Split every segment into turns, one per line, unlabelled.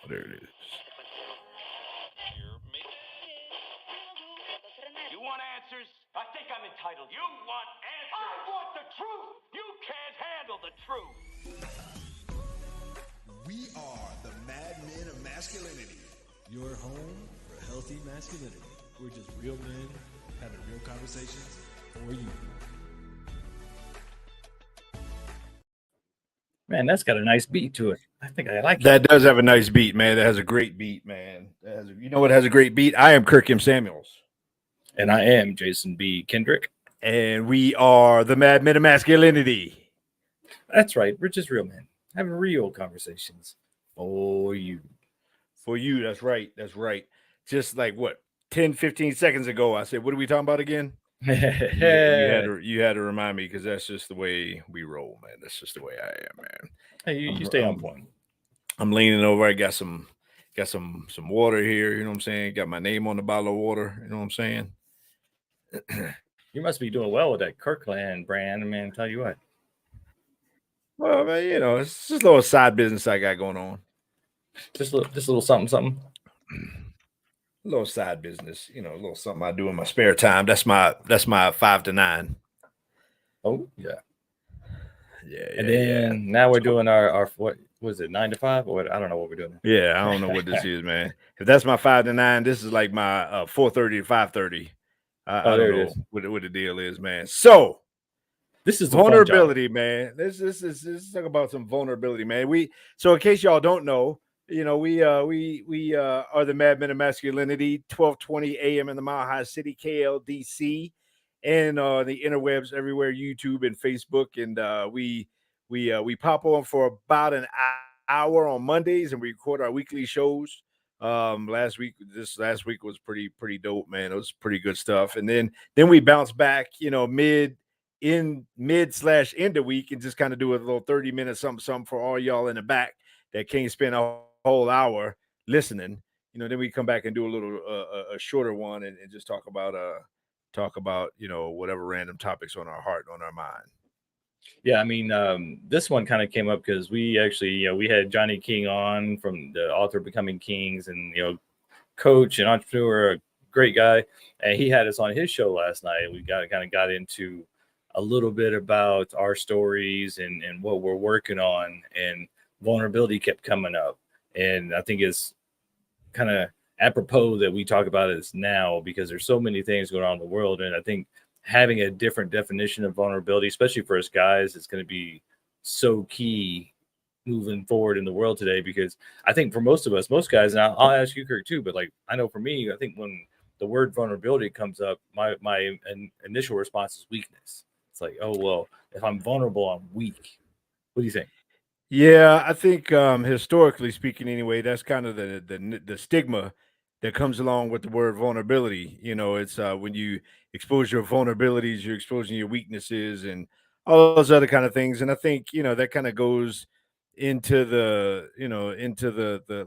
There it is.
You want answers? I think I'm entitled. You want answers? I want the truth. You can't handle the truth.
We are the Mad Men of Masculinity.
Your home for healthy masculinity. We're just real men having real conversations for you.
Man, that's got a nice beat to it. I think I like
That
it.
does have a nice beat, man. That has a great beat, man. You know what has a great beat? I am Kirk M. Samuels.
And I am Jason B. Kendrick.
And we are the Mad Men of Masculinity.
That's right. We're just real men having real conversations for you.
For you, that's right. That's right. Just like what? 10, 15 seconds ago, I said, what are we talking about again? You had to remind me because that's just the way we roll, man. That's just the way I am, man.
Hey, you stay on point.
I'm leaning over. I got some water here. You know what I'm saying? Got my name on the bottle of water. You know what I'm saying?
You must be doing well with that Kirkland brand. I mean, tell you what.
Well, man, you know, it's just a little side business I got going on.
Just a little something.
A little side business, you know, a little something I do in my spare time. That's my 5 to 9.
Oh yeah.
And
then now we're doing our what was it, 9 to 5 or what? I don't know what we're doing.
Yeah, I don't know what this is, man. If that's my 5 to 9, this is like my 4:30 to 5:30. I don't know what the deal is, man. So
this is
vulnerability, man. Let's talk about some vulnerability, man. So in case y'all don't know, you know, we are the Mad Men of Masculinity, 1220 AM in the Mile High City, KLDC, and the interwebs everywhere, YouTube and Facebook, and we pop on for about an hour on Mondays, and we record our weekly shows. This last week was pretty dope, man. It was pretty good stuff, and then we bounce back, you know, mid/end of week, and just kind of do a little 30-minute something for all y'all in the back that can't spend a whole hour listening. You know, then we come back and do a little a shorter one and just talk about you know, whatever random topics on our heart, on our mind.
Yeah, I mean, this one kind of came up because we actually, you know, we had Johnny King on from the author Becoming Kings, and you know, coach and entrepreneur, a great guy, and he had us on his show last night. We got into a little bit about our stories and what we're working on, and vulnerability kept coming up, and I think it's kind of apropos that we talk about this now because there's so many things going on in the world, and I think having a different definition of vulnerability, especially for us guys, is going to be so key moving forward in the world today. Because I think for most of us, most guys, and I'll ask you, Kirk, too, but like I know for me, I think when the word vulnerability comes up, my initial response is weakness. It's like, oh well, if I'm vulnerable, I'm weak. What do you think?
Yeah, I think historically speaking, anyway, that's kind of the stigma that comes along with the word vulnerability. You know, it's when you expose your vulnerabilities, you're exposing your weaknesses and all those other kind of things. And I think, you know, that kind of goes into the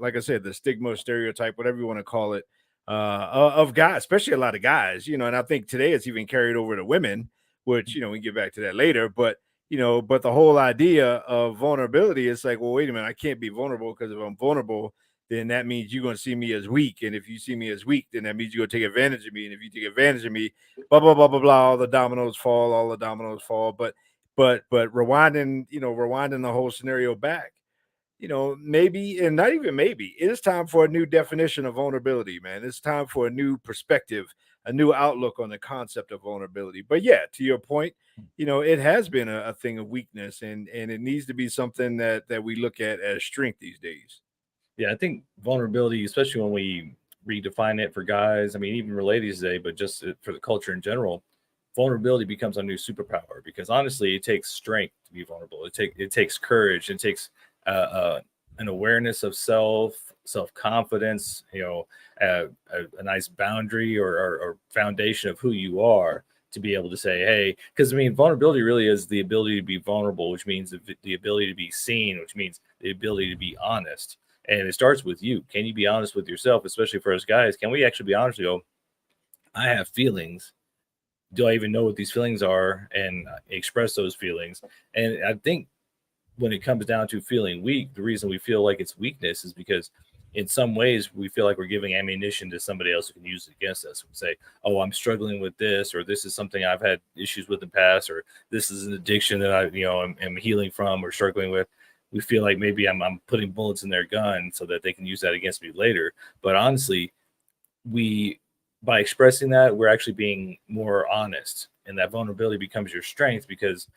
like I said, the stigma, stereotype, whatever you want to call it, of guys, especially a lot of guys. You know, and I think today it's even carried over to women, which, you know, we can get back to that later, but the whole idea of vulnerability is like, well, wait a minute, I can't be vulnerable because if I'm vulnerable, then that means you're going to see me as weak. And if you see me as weak, then that means you're going to take advantage of me. And if you take advantage of me, blah, blah, blah, blah, blah, all the dominoes fall. But rewinding the whole scenario back, you know, maybe, and not even maybe, it is time for a new definition of vulnerability, man. It's time for a new perspective, a new outlook on the concept of vulnerability. But yeah, to your point, you know, it has been a thing of weakness, and it needs to be something that we look at as strength these days.
Yeah, I think vulnerability, especially when we redefine it for guys, I mean, even for ladies today, but just for the culture in general, vulnerability becomes a new superpower because honestly, it takes strength to be vulnerable. It takes courage. It takes an awareness of self-confidence, you know, a nice boundary or foundation of who you are to be able to say, hey, because I mean, vulnerability really is the ability to be vulnerable, which means the ability to be seen, which means the ability to be honest. And it starts with you. Can you be honest with yourself, especially for us guys? Can we actually be honest and go, I have feelings. Do I even know what these feelings are and express those feelings? And I think when it comes down to feeling weak, the reason we feel like it's weakness is because in some ways we feel like we're giving ammunition to somebody else who can use it against us. We say, oh, I'm struggling with this, or this is something I've had issues with in the past, or this is an addiction that am healing from or struggling with. We feel like maybe I'm putting bullets in their gun so that they can use that against me later. But honestly, we by expressing that, we're actually being more honest, and that vulnerability becomes your strength, because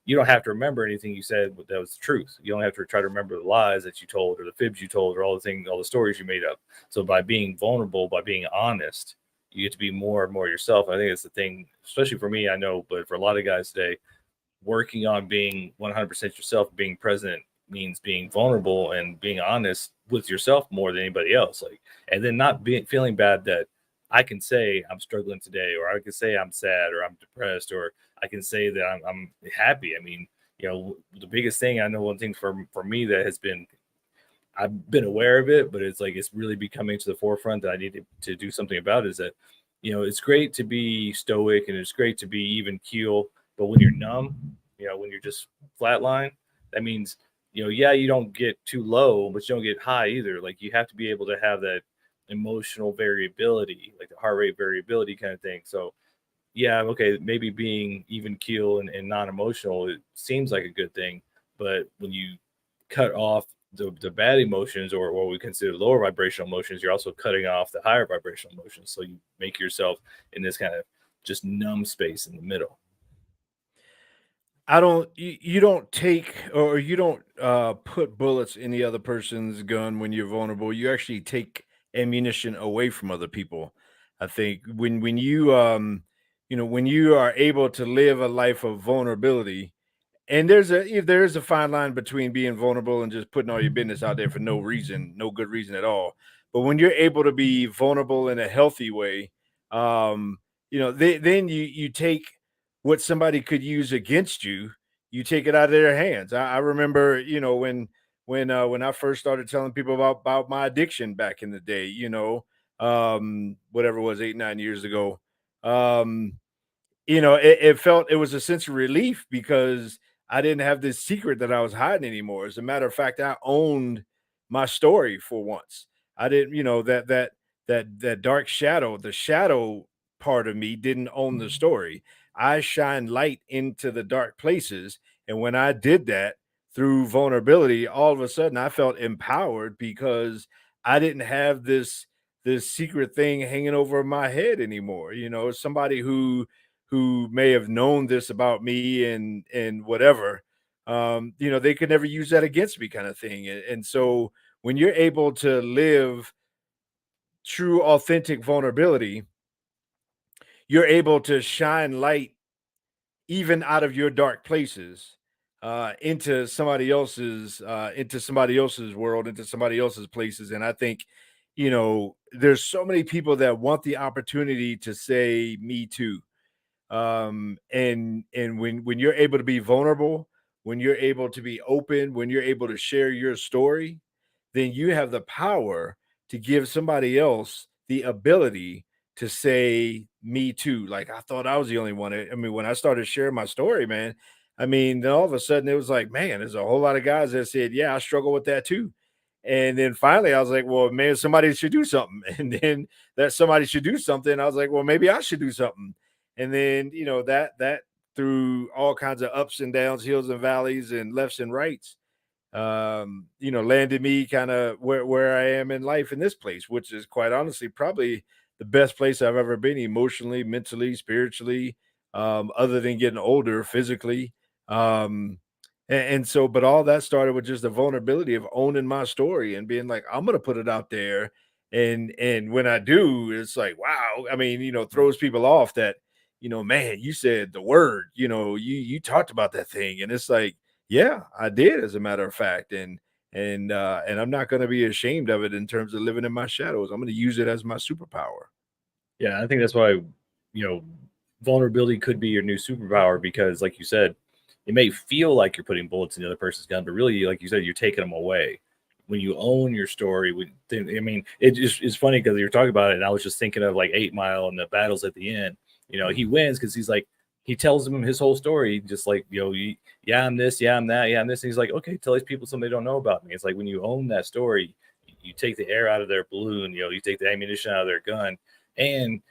you don't have to remember anything you said that was the truth. You don't have to try to remember the lies that you told, or the fibs you told, or all the stories you made up. So by being vulnerable, by being honest, you get to be more and more yourself. I think it's the thing, especially for me, I know, but for a lot of guys today, working on being 100% yourself, being present, means being vulnerable and being honest with yourself more than anybody else. Like, and then not being feeling bad that I can say I'm struggling today, or I can say I'm sad, or I'm depressed, or I can say that I'm happy. I mean, the biggest thing I know, one thing for me that has been, I've been aware of it, but it's like it's really becoming to the forefront that I need to do something about, is that it's great to be stoic and it's great to be even keel, but when you're numb, when you're just flatline, that means yeah, you don't get too low, but you don't get high either. Like, you have to be able to have that emotional variability, like the heart rate variability kind of thing. So yeah, okay, maybe being even keel and non-emotional, it seems like a good thing, but when you cut off the bad emotions, or what we consider lower vibrational emotions, you're also cutting off the higher vibrational emotions. So you make yourself in this kind of just numb space in the middle.
You don't take, or you don't put bullets in the other person's gun when you're vulnerable. You actually take ammunition away from other people. I think when you when you are able to live a life of vulnerability, and there is a fine line between being vulnerable and just putting all your business out there for no reason, no good reason at all. But when you're able to be vulnerable in a healthy way, then you take what somebody could use against you, you take it out of their hands. I remember, when I first started telling people about my addiction back in the day, whatever it was, 8, 9 years ago. Um, it was a sense of relief, because I didn't have this secret that I was hiding anymore. As a matter of fact, I owned my story for once. I didn't, that dark shadow, the shadow part of me didn't own the story. I shined light into the dark places, and when I did that through vulnerability, all of a sudden I felt empowered, because I didn't have this secret thing hanging over my head anymore. Somebody who may have known this about me and whatever, they could never use that against me, kind of thing. And so when you're able to live true authentic vulnerability, you're able to shine light even out of your dark places, into somebody else's world, into somebody else's places. And I think, there's so many people that want the opportunity to say me too. And when you're able to be vulnerable, when you're able to be open, when you're able to share your story, then you have the power to give somebody else the ability to say me too. Like, I thought I was the only one. I mean, when I started sharing my story, man, I mean, then all of a sudden it was like, man, there's a whole lot of guys that said, yeah, I struggle with that too. And then finally I was like, well, man, somebody should do something. And then that somebody should do something, I was like, well, maybe I should do something. And then, that through all kinds of ups and downs, hills and valleys, and lefts and rights, landed me kind of where I am in life, in this place, which is quite honestly probably the best place I've ever been, emotionally, mentally, spiritually, other than getting older physically. And so, but all that started with just the vulnerability of owning my story and being like, I'm gonna put it out there. And when I do, it's like, wow. I mean, throws people off that, man, you said the word, you talked about that thing. And it's like, yeah, I did, as a matter of fact. And I'm not gonna be ashamed of it in terms of living in my shadows. I'm gonna use it as my superpower.
Yeah, I think that's why, you know, vulnerability could be your new superpower, because, like you said, it may feel like you're putting bullets in the other person's gun, but really, like you said, you're taking them away. When you own your story, I mean, it just is funny because you're talking about it, and I was just thinking of like 8 Mile and the battles at the end. He wins because he's like, he tells them his whole story, just like, yeah, I'm this, yeah, I'm that, yeah, I'm this. And he's like, okay, tell these people something they don't know about me. It's like when you own that story, You take the air out of their balloon, you take the ammunition out of their gun. And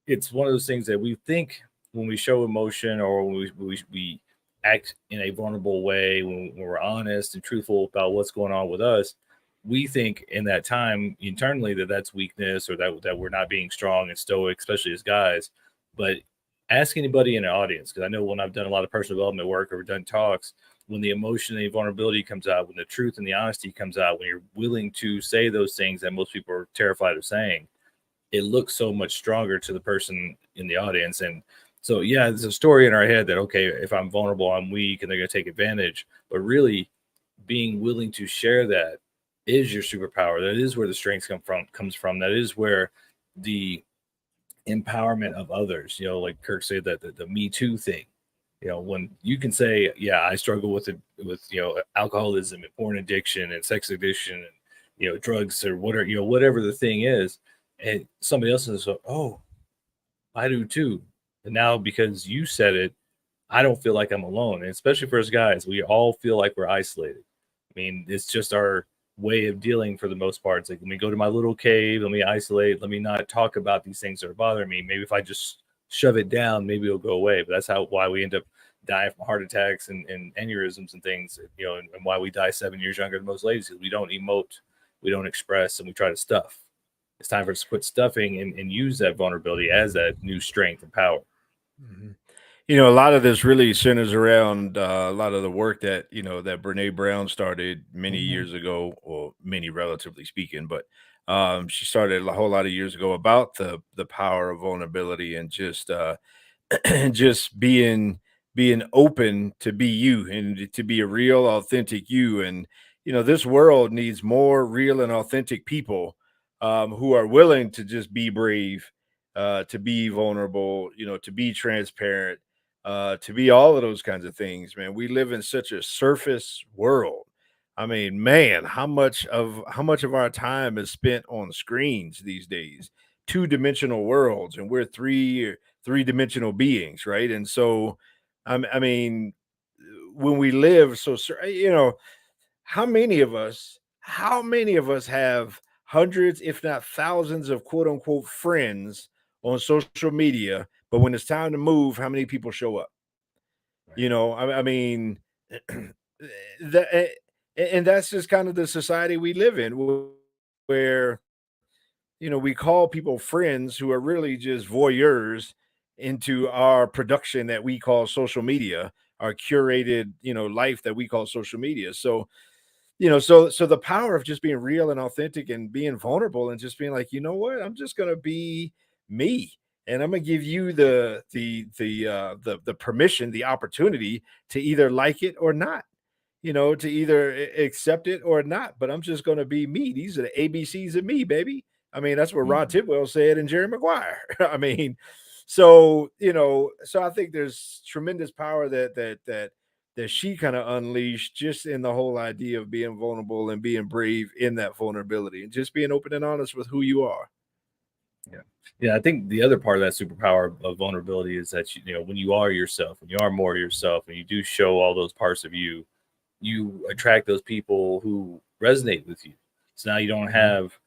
it's one of those things that we think when we show emotion, or when we act in a vulnerable way, when we're honest and truthful about what's going on with us, we think in that time internally that that's weakness, or that we're not being strong and stoic, especially as guys. But ask anybody in the audience, because I know when I've done a lot of personal development work or done talks, when the emotion and the vulnerability comes out, when the truth and the honesty comes out, when you're willing to say those things that most people are terrified of saying, it looks so much stronger to the person in the audience. And so, yeah, there's a story in our head that, okay, if I'm vulnerable, I'm weak and they're going to take advantage. But really being willing to share that is your superpower. That is where the strength comes from. That is where the empowerment of others, like Kirk said, that the Me Too thing, when you can say, yeah, I struggle with it, with, alcoholism and porn addiction and sex addiction and, drugs or whatever, whatever the thing is. And somebody else says, oh, I do too. And now because you said it, I don't feel like I'm alone. And especially for us guys, we all feel like we're isolated. I mean, it's just our way of dealing for the most part. It's like, let me go to my little cave, let me isolate, let me not talk about these things that are bothering me. Maybe if I just shove it down, maybe it'll go away. But that's why we end up dying from heart attacks and aneurysms and things, and why we die 7 years younger than most ladies, because we don't emote, we don't express, and we try to stuff. It's time for us to quit stuffing and use that vulnerability as that new strength and power.
Mhm. A lot of this really centers around a lot of the work that that Brene Brown started many years ago, or many relatively speaking, but she started a whole lot of years ago about the power of vulnerability, and just just being open to be you, and to be a real authentic you. And this world needs more real and authentic people, who are willing to just be brave, to be vulnerable, to be transparent, to be all of those kinds of things. Man, we live in such a surface world. I mean, man, how much of our time is spent on screens these days? Two-dimensional worlds, and we're three-dimensional beings, right? And so, I mean, when we live so, how many of us have hundreds, if not thousands, of quote unquote friends on social media, but when it's time to move, how many people show up? I mean, that, and that's just kind of the society we live in, where we call people friends who are really just voyeurs into our production that we call social media, our curated, life that we call social media. So, so the power of just being real and authentic and being vulnerable, and just being like, you know what, I'm just gonna be me. And I'm gonna give you the permission, the opportunity to either like it or not, to either accept it or not. But I'm just gonna be me. These are the ABCs of me, baby. I mean, that's what Rod
Mhm.
Tidwell said and Jerry Maguire. I mean, so so I think there's tremendous power that she kind of unleashed, just in the whole idea of being vulnerable and being brave in that vulnerability, and just being open and honest with who you are.
Yeah. Yeah. I think the other part of that superpower of vulnerability is that, when you are yourself, when you are more yourself, and you do show all those parts of you, you attract those people who resonate with you. So now you don't
Mhm.
have,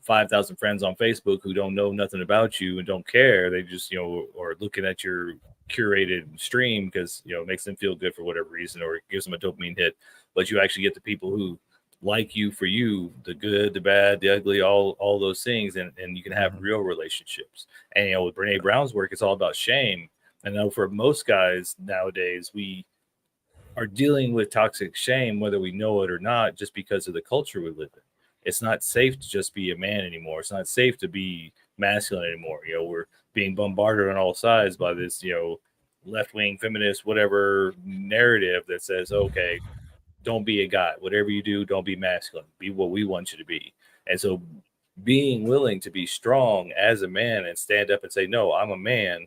5,000 friends on Facebook who don't know nothing about you and don't care. They just, are looking at your curated stream because, it makes them feel good for whatever reason, or it gives them a dopamine hit. But you actually get the people who like you for you, the good, the bad, the ugly, all those things. And you can have
Mhm.
real relationships. And, with Brene Brown's work, it's all about shame. I know for most guys nowadays, we are dealing with toxic shame, whether we know it or not, just because of the culture we live in. It's not safe to just be a man anymore. It's not safe to be masculine anymore. We're being bombarded on all sides by this, left wing feminist, whatever narrative that says, okay, don't be a guy. Whatever you do, don't be masculine. Be what we want you to be. And so being willing to be strong as a man and stand up and say, no, I'm a man,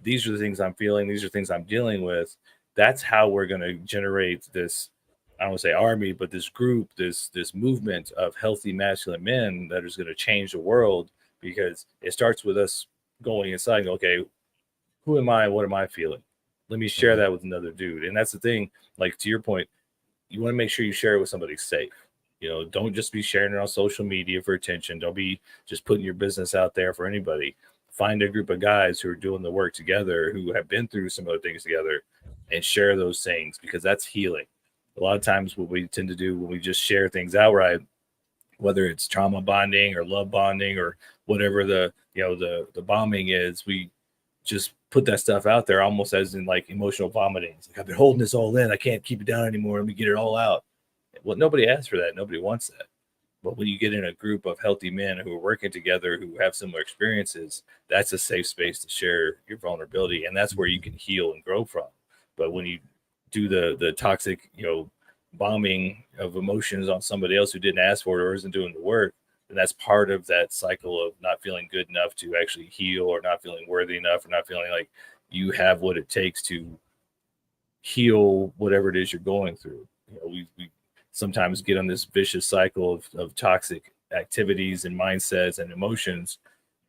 these are the things I'm feeling, these are things I'm dealing with. That's how we're going to generate this, I don't want to say army, but this group, this movement of healthy masculine men that is going to change the world, because it starts with us going inside and go, okay, who am I? What am I feeling? Let me share
Mhm.
that with another dude. And that's the thing, like to your point, you want to make sure you share it with somebody safe. Don't just be sharing it on social media for attention. Don't be just putting your business out there for anybody. Find a group of guys who are doing the work together, who have been through some other things together, and share those things, because that's healing. A lot of times, what we tend to do when we just share things outright, whether it's trauma bonding or love bonding or whatever the bombing is, we just put that stuff out there almost as in like emotional vomiting. It's like, I've been holding this all in, I can't keep it down anymore, let me get it all out. Well, nobody asked for that, nobody wants that. But when you get in a group of healthy men who are working together, who have similar experiences, that's a safe space to share your vulnerability, and that's where you can heal and grow from. But when you do the toxic, bombing of emotions on somebody else who didn't ask for it or isn't doing the work, then that's part of that cycle of not feeling good enough to actually heal, or not feeling worthy enough, or not feeling like you have what it takes to heal whatever it is you're going through. We sometimes get on this vicious cycle of toxic activities and mindsets and emotions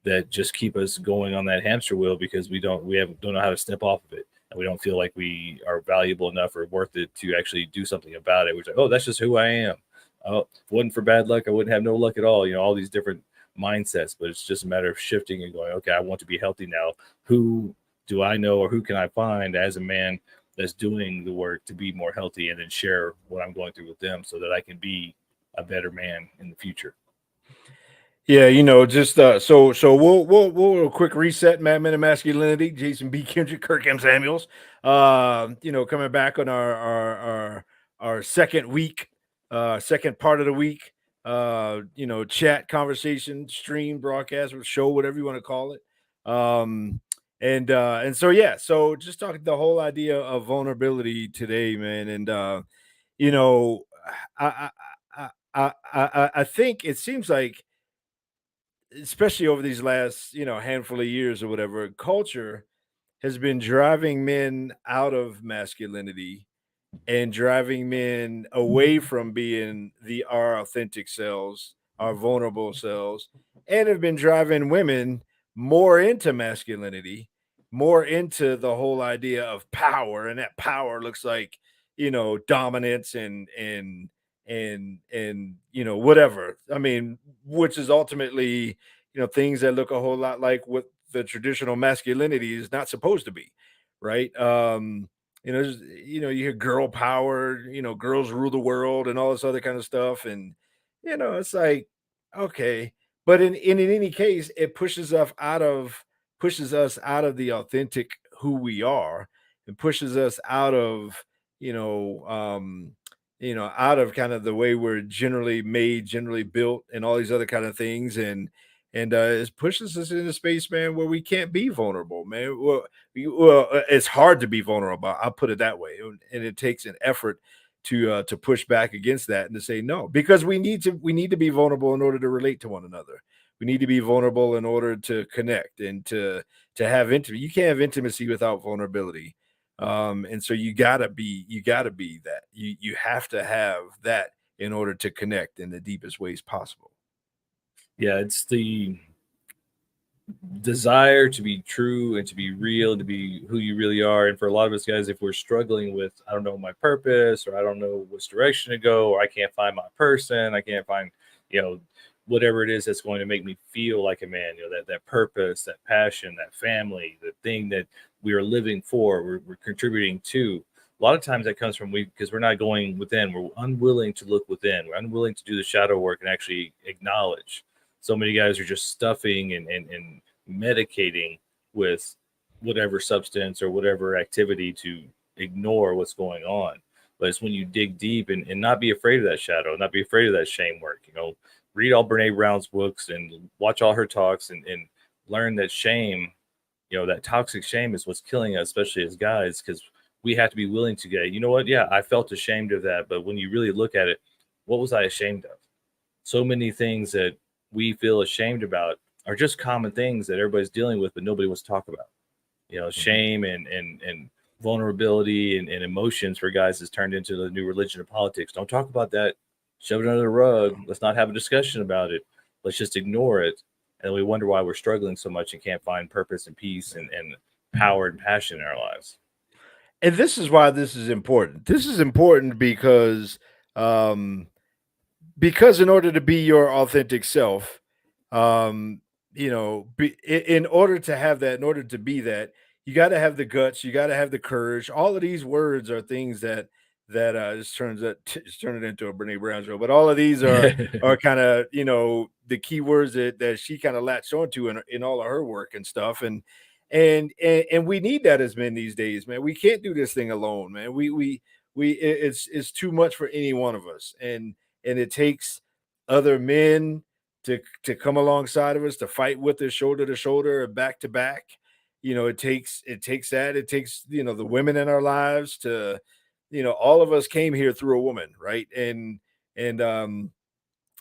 that just keep us going on that hamster wheel, because don't know how to step off of it, and we don't feel like we are valuable enough or worth it to actually do something about it. We're like, oh, that's just who I am. Oh, if it wasn't for bad luck, I wouldn't have no luck at all. All these different mindsets, but it's just a matter of shifting and going, okay, I want to be healthy now. Who do I know, or who can I find as a man that's doing the work to be more healthy, and then share what I'm going through with them so that I can be a better man in the future.
Yeah, just so we'll a quick reset, Men of Masculinity, Jason B. Kendrick, Kirk M. Samuels. Coming back on our second week, second part of the week, chat, conversation, stream, broadcast, or show, whatever you want to call it. And so yeah, so just talking the whole idea of vulnerability today, man. And you know, I I think it seems like, especially over these last handful of years or whatever, culture has been driving men out of masculinity and driving men away from being our authentic selves, our vulnerable selves, and have been driving women more into masculinity, more into the whole idea of power. And that power looks like, dominance and whatever. I mean, which is ultimately, things that look a whole lot like what the traditional masculinity is not supposed to be, right? You hear girl power, girls rule the world and all this other kind of stuff. And, it's like, okay. But in any case, it pushes us out of the authentic who we are, and pushes us out of, you know, um, out of kind of the way we're generally made, generally built, and all these other kind of things. And it pushes us into space, man, where we can't be vulnerable, man. It's hard to be vulnerable. I'll put it that way, and it takes an effort to push back against that and to say no, because we need to be vulnerable in order to relate to one another. We need to be vulnerable in order to connect and to have intimacy. You can't have intimacy without vulnerability. And so you gotta be that. You have to have that in order to connect in the deepest ways possible.
Yeah, it's the desire to be true and to be real, to be who you really are. And for a lot of us guys, if we're struggling with, I don't know my purpose, or I don't know which direction to go, or I can't find my person, I can't find, you know, whatever it is that's going to make me feel like a man, that purpose, that passion, that family, the thing that we are living for, we're contributing to. A lot of times that comes from because we're not going within. We're unwilling to look within. We're unwilling to do the shadow work and actually acknowledge. So many guys are just stuffing and medicating with whatever substance or whatever activity to ignore what's going on. But it's when you dig deep and not be afraid of that shadow, not be afraid of that shame work. Read all Brene Brown's books and watch all her talks and learn that shame, that toxic shame is what's killing us, especially as guys, because we have to be willing to get, you know what? Yeah, I felt ashamed of that. But when you really look at it, what was I ashamed of? So many things that we feel ashamed about are just common things that everybody's dealing with, but nobody wants to talk about. Shame and vulnerability and emotions for guys has turned into the new religion of politics. Don't talk about that. Shove it under the rug. Let's not have a discussion about it. Let's just ignore it. And we wonder why we're struggling so much and can't find purpose and peace and power and passion in our lives.
And this is why this is important. This is important because um because in order to be your authentic self, um, in order to have that, in order to be that, you got to have the guts, you got to have the courage. All of these words are things that just turn it into a Brene Brown show. But all of these are kind of the key words that she kind of latched onto in all of her work and stuff. And we need that as men these days, man. We can't do this thing alone, man. It's too much for any one of us, and it takes other men to come alongside of us, to fight with us shoulder to shoulder or back to back. It takes that. It takes the women in our lives to, all of us came here through a woman, right? And and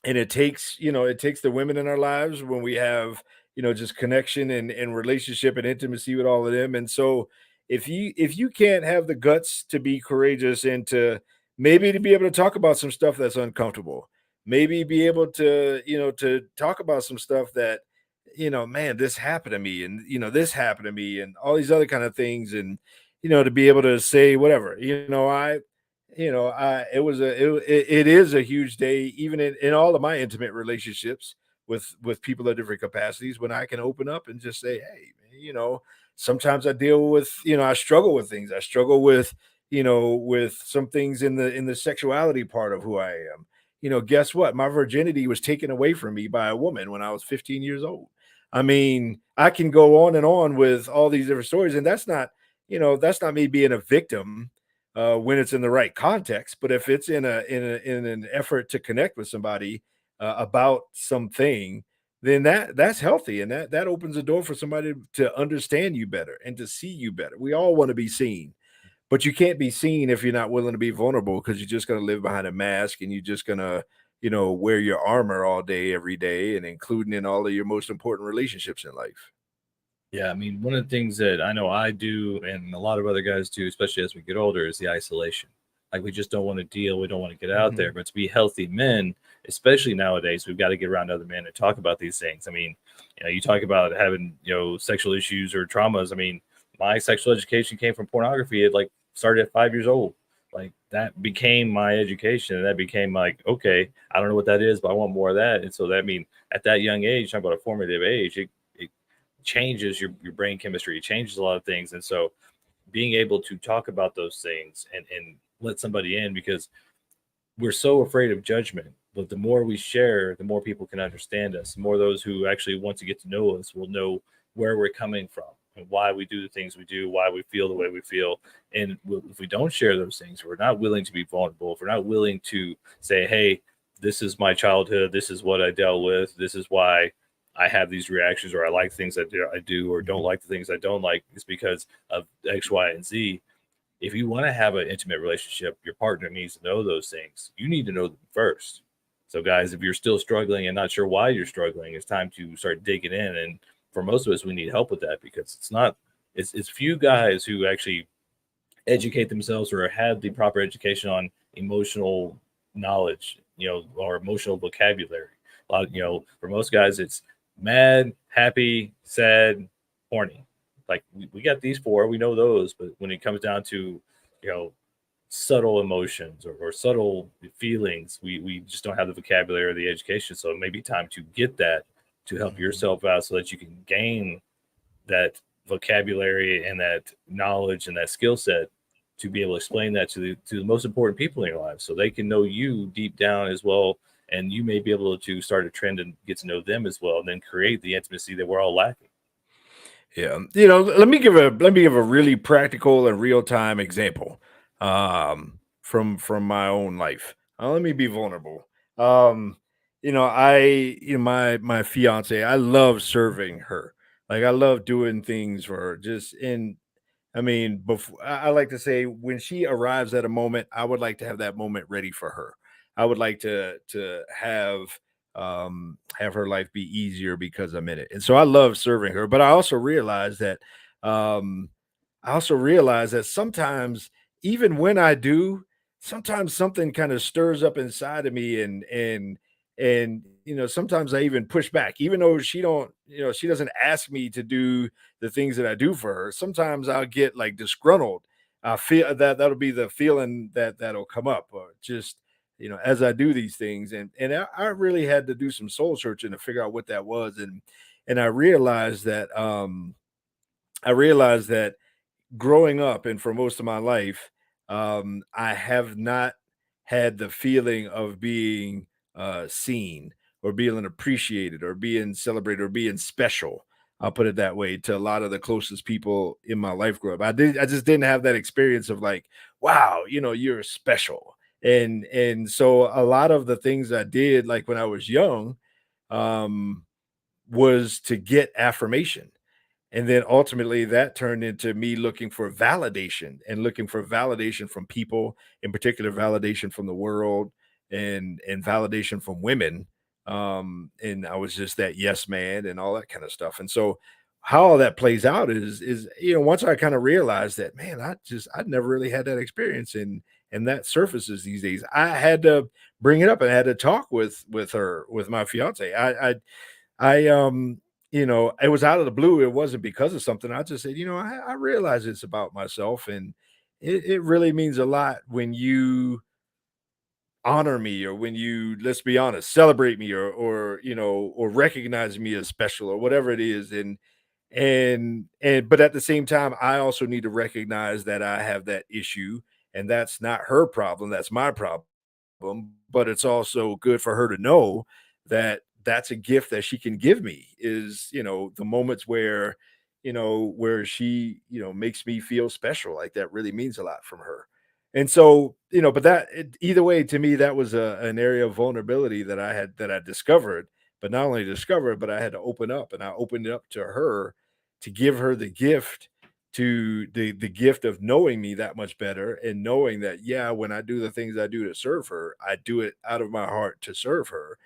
it takes the women in our lives when we have just connection and relationship and intimacy with all of them. And so if you can't have the guts to be courageous and to maybe to be able to talk about some stuff that's uncomfortable, maybe be able to talk about some stuff that man, this happened to me, and this happened to me, and all these other kind of things. And to be able to say whatever, it is a huge day, even in all of my intimate relationships with people of different capacities, when I can open up and just say, hey, man, sometimes I deal with, I struggle with things. I struggle with some things in the sexuality part of who I am. Guess what? My virginity was taken away from me by a woman when I was 15 years old. I mean, I can go on and on with all these different stories, and that's not me being a victim when it's in the right context. But if it's in an effort to connect with somebody about something, then that's healthy, and that opens the door for somebody to understand you better and to see you better. We all want to be seen, but you can't be seen if you're not willing to be vulnerable, because you're just going to live behind a mask, and you're just going to wear your armor all day every day, and including in all of your most important relationships in life.
Yeah, I mean, one of the things that I know I do and a lot of other guys do, especially as we get older, is the isolation. Like we just don't want to deal, we don't want to get out there.
Mhm.
But to be healthy men, especially nowadays, we've got to get around other men and talk about these things. I mean, you talk about having, sexual issues or traumas. I mean, my sexual education came from pornography. It like started at 5 years old. Like that became my education. And that became like, okay, I don't know what that is, but I want more of that. And so that I mean at that young age, talking about a formative age, it changes your brain chemistry, it changes a lot of things. And so being able to talk about those things and let somebody in, because we're so afraid of judgment. But the more we share, the more people can understand us. The more those who actually want to get to know us will know where we're coming from and why we do the things we do, why we feel the way we feel. And if we don't share those things, we're not willing to be vulnerable, if we're not willing to say, hey, this is my childhood, this is what I dealt with, this is why I have these reactions, or I like things I do or don't like the things I don't like, it's because of X, Y, and Z. If you want to have an intimate relationship, your partner needs to know those things. You need to know them first. So, guys, if you're still struggling and not sure why you're struggling, it's time to start digging in. And for most of us, we need help with that, because it's few guys who actually educate themselves or have the proper education on emotional knowledge, or emotional vocabulary. A lot, for most guys, it's mad, happy, sad, horny. Like we got these four, we know those, but when it comes down to, you know, subtle emotions or subtle feelings, we just don't have the vocabulary or the education. So it may be time to get that to help
Mhm.
yourself out so that you can gain that vocabulary and that knowledge and that skill set to be able to explain that to the most important people in your life, so they can know you deep down as well, and you may be able to start a trend and get to know them as well, and then create the intimacy that we're all lacking.
Yeah, let me give a really practical and real time example from my own life. Let me be vulnerable. Um, my fiance, I love serving her. Like I love doing things for her. Just in I mean, before I like to say, when she arrives at a moment, I would like to have that moment ready for her. I would like to have her life be easier because I'm in it. And so I love serving her, but um I also realize that sometimes, even when I do, sometimes something kind of stirs up inside of me, and sometimes I even push back, even though she doesn't ask me to do the things that I do for her. Sometimes I'll get like disgruntled. I feel that'll be the feeling that'll come up, or just as I do these things, and I really had to do some soul searching to figure out what that was, and I realized that growing up and for most of my life, I have not had the feeling of being seen or being appreciated or being celebrated or being special. I'll put it that way to a lot of the closest people in my life growing up. I just didn't have that experience of like, wow, you're special. And so a lot of the things I did, like when I was young, um, was to get affirmation, and then ultimately that turned into me looking for validation and looking for validation from people, in particular validation from the world and validation from women. And I was just that yes man and all that kind of stuff. And so how all that plays out is once I kind of realized that, man, I'd never really had that experience, and that surfaces these days. I had to bring it up and I had to talk with her, with my fiance. It was out of the blue. It wasn't because of something. I just said, I realize it's about myself. And it really means a lot when you honor me, or when you, let's be honest, celebrate me, or recognize me as special or whatever it is. And but at the same time, I also need to recognize that I have that issue, and that's not her problem. That's my problem. But it's also good for her to know that that's a gift that she can give me, is, the moments where she, makes me feel special. Like that really means a lot from her. And so, but either way, to me, that was an area of vulnerability that I discovered, but not only discovered, but I had to open up, and I opened it up to her to give her the gift, to the gift of knowing me that much better, and knowing that, yeah, when I do the things I do to serve her, I do it out of my heart to serve her.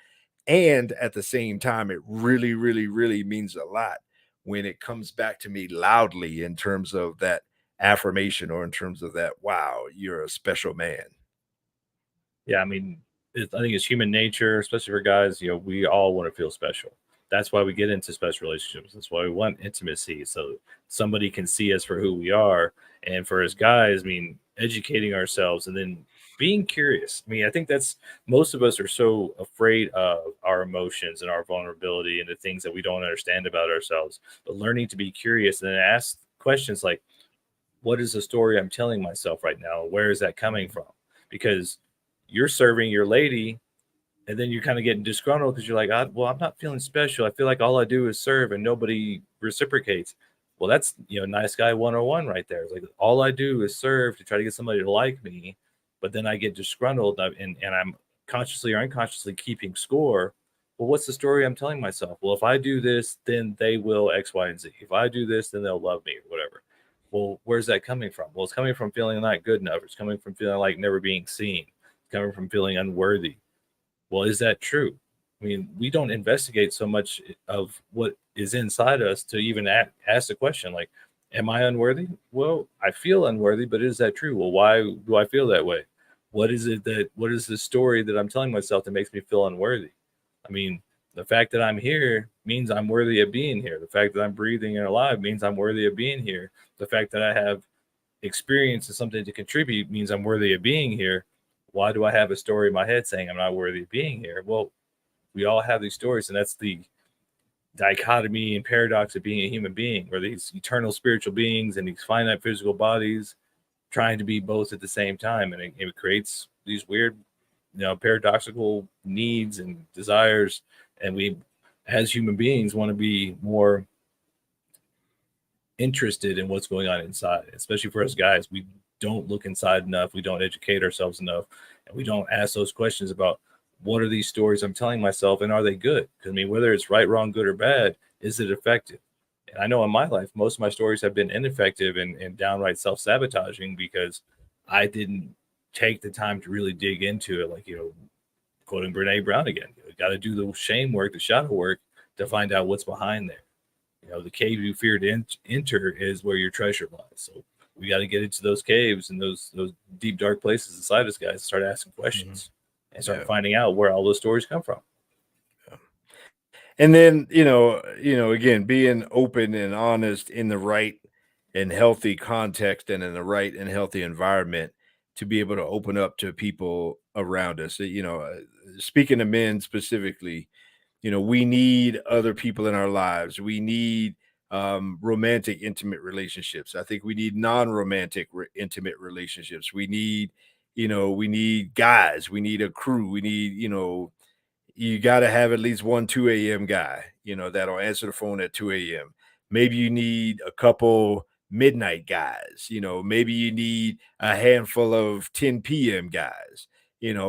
And at the same time, it really, really, really means a lot when it comes back to me loudly in terms of that affirmation, or in terms of that, wow, you're a special man.
Yeah, I mean, I think it's human nature, especially for guys. We all want to feel special. That's why we get into special relationships. That's why we want intimacy, so somebody can see us for who we are. And for us guys, I mean, educating ourselves and then being curious. I mean, I think that's most of us are so afraid of our emotions and our vulnerability and the things that we don't understand about ourselves. But learning to be curious and then ask questions like, what is the story I'm telling myself right now? Where is that coming from? Because you're serving your lady, and then you're kind of getting disgruntled because you're like, well, I'm not feeling special. I feel like all I do is serve and nobody reciprocates. Well, that's, nice guy 101 right there. It's like, all I do is serve to try to get somebody to like me, but then I get disgruntled, and I'm consciously or unconsciously keeping score. Well, what's the story I'm telling myself? Well, if I do this, then they will X, Y, and Z. If I do this, then they'll love me or whatever. Well, where's that coming from? Well, it's coming from feeling not good enough. It's coming from feeling like never being seen. It's coming from feeling unworthy. Well, is that true? I mean, we don't investigate so much of what is inside us to even ask the question like, am I unworthy? Well, I feel unworthy, but is that true? Well, why do I feel that way? What is the story that I'm telling myself that makes me feel unworthy? I mean, the fact that I'm here means I'm worthy of being here. The fact that I'm breathing and alive means I'm worthy of being here. The fact that I have experience and something to contribute means I'm worthy of being here. Why do I have a story in my head saying I'm not worthy of being here? Well, we all have these stories, and that's the dichotomy and paradox of being a human being. We're these eternal spiritual beings and these finite physical bodies trying to be both at the same time, and it creates these weird, paradoxical needs and desires. And we, as human beings, want to be more interested in what's going on inside, especially for us guys. We don't look inside enough. We don't educate ourselves enough. And we don't ask those questions about, what are these stories I'm telling myself, and are they good? Because I mean, whether it's right, wrong, good, or bad, is it effective? And I know in my life, most of my stories have been ineffective and downright self-sabotaging because I didn't take the time to really dig into it. Like, quoting Brene Brown again, you got to do the shame work, the shadow work to find out what's behind there. The cave you fear to enter is where your treasure lies. So we got to get into those caves and those deep, dark places inside us, guys, and start asking questions and start finding out where all those stories come from.
And then, again, being open and honest in the right and healthy context, and in the right and healthy environment, to be able to open up to people around us. Speaking of men specifically, we need other people in our lives. We need romantic, intimate relationships. I think we need non-romantic, intimate relationships. We need guys. We need a crew. We need, you got to have at least one 2 a.m. guy, that'll answer the phone at 2 a.m. Maybe you need a couple midnight guys, maybe you need a handful of 10 p.m. guys,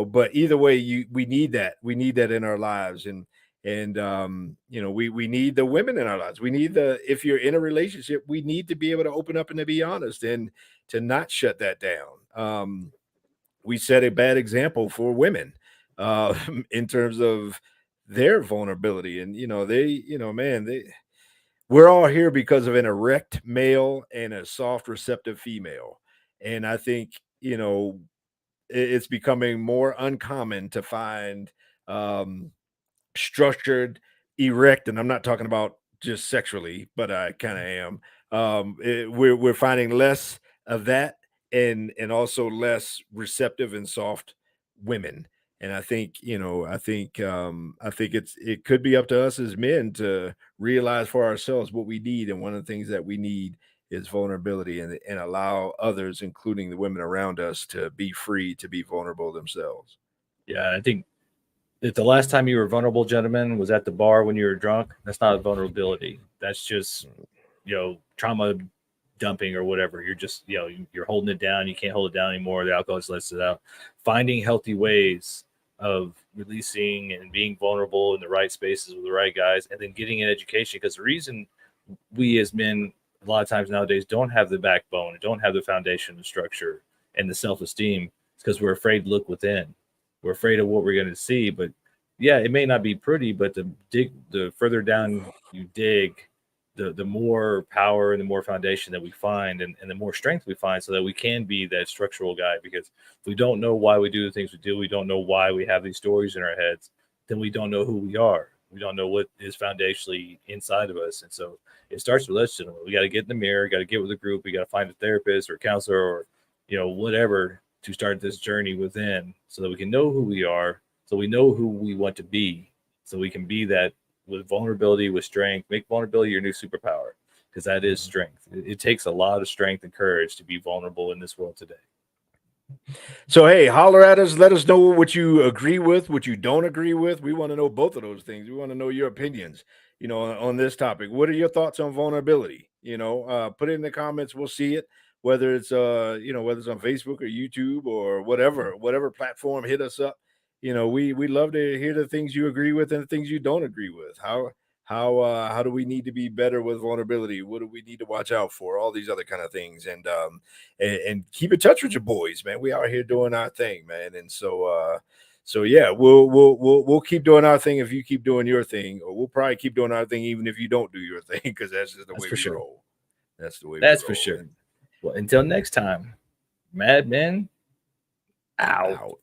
but either way, we need that. We need that in our lives. We need the women in our lives. If you're in a relationship, we need to be able to open up and to be honest and to not shut that down. We set a bad example for women in terms of their vulnerability. And, we're all here because of an erect male and a soft, receptive female. And I think, it's becoming more uncommon to find structured, erect, and I'm not talking about just sexually, but I kind of am. We're finding less of that, and also less receptive and soft women. And I think it could be up to us as men to realize for ourselves what we need. And one of the things that we need is vulnerability, and allow others, including the women around us, to be free to be vulnerable themselves.
Yeah, I think if the last time you were vulnerable, gentlemen, was at the bar when you were drunk, that's not a vulnerability. That's just, trauma dumping or whatever. You're just, you're holding it down. You can't hold it down anymore. The alcohol just lets it out. Finding healthy ways of releasing and being vulnerable in the right spaces with the right guys, and then getting an education. Because the reason we as men, a lot of times nowadays, don't have the backbone, don't have the foundation, the structure, and the self-esteem, is because we're afraid to look within. We're afraid of what we're going to see. But yeah, it may not be pretty, but the further down you dig, the more power and the more foundation that we find, and the more strength we find, so that we can be that structural guy. Because if we don't know why we do the things we do, we don't know why we have these stories in our heads, then we don't know who we are. We don't know what is foundationally inside of us. And so it starts with us, gentlemen. We got to get in the mirror, got to get with a group, we got to find a therapist or counselor or, whatever, to start this journey within, so that we can know who we are, so we know who we want to be, so we can be that with vulnerability, with strength. Make vulnerability your new superpower, because that is strength. It takes a lot of strength and courage to be vulnerable in this world today.
So, hey, holler at us. Let us know what you agree with, what you don't agree with. We want to know both of those things. We want to know your opinions, on this topic. What are your thoughts on vulnerability? Put it in the comments. We'll see it, whether it's whether it's on Facebook or YouTube or whatever platform. Hit us up. We love to hear the things you agree with and the things you don't agree with. How do we need to be better with vulnerability? What do we need to watch out for? All these other kind of things, and keep in touch with your boys, man. We out here doing our thing, man. And so yeah, we'll keep doing our thing if you keep doing your thing, or we'll probably keep doing our thing even if you don't do your thing, because that's just the way we roll. That's the way.
That's for sure. Well, until next time, Mad Men out.